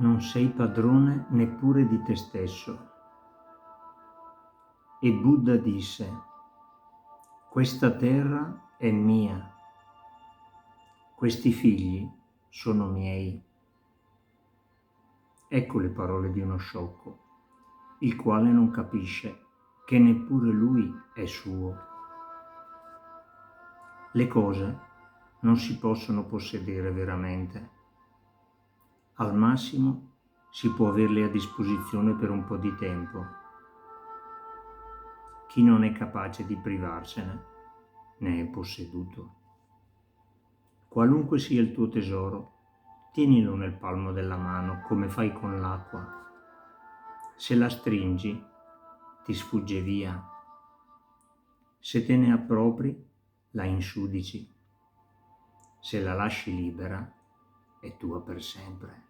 Non sei padrone neppure di te stesso. E Buddha disse: questa terra è mia, questi figli sono miei. Ecco le parole di uno sciocco, il quale non capisce che neppure lui è suo. Le cose non si possono possedere veramente. Al massimo si può averle a disposizione per un po' di tempo. Chi non è capace di privarsene ne è posseduto. Qualunque sia il tuo tesoro, tienilo nel palmo della mano come fai con l'acqua. Se la stringi, ti sfugge via. Se te ne appropri, la insudici. Se la lasci libera, è tua per sempre.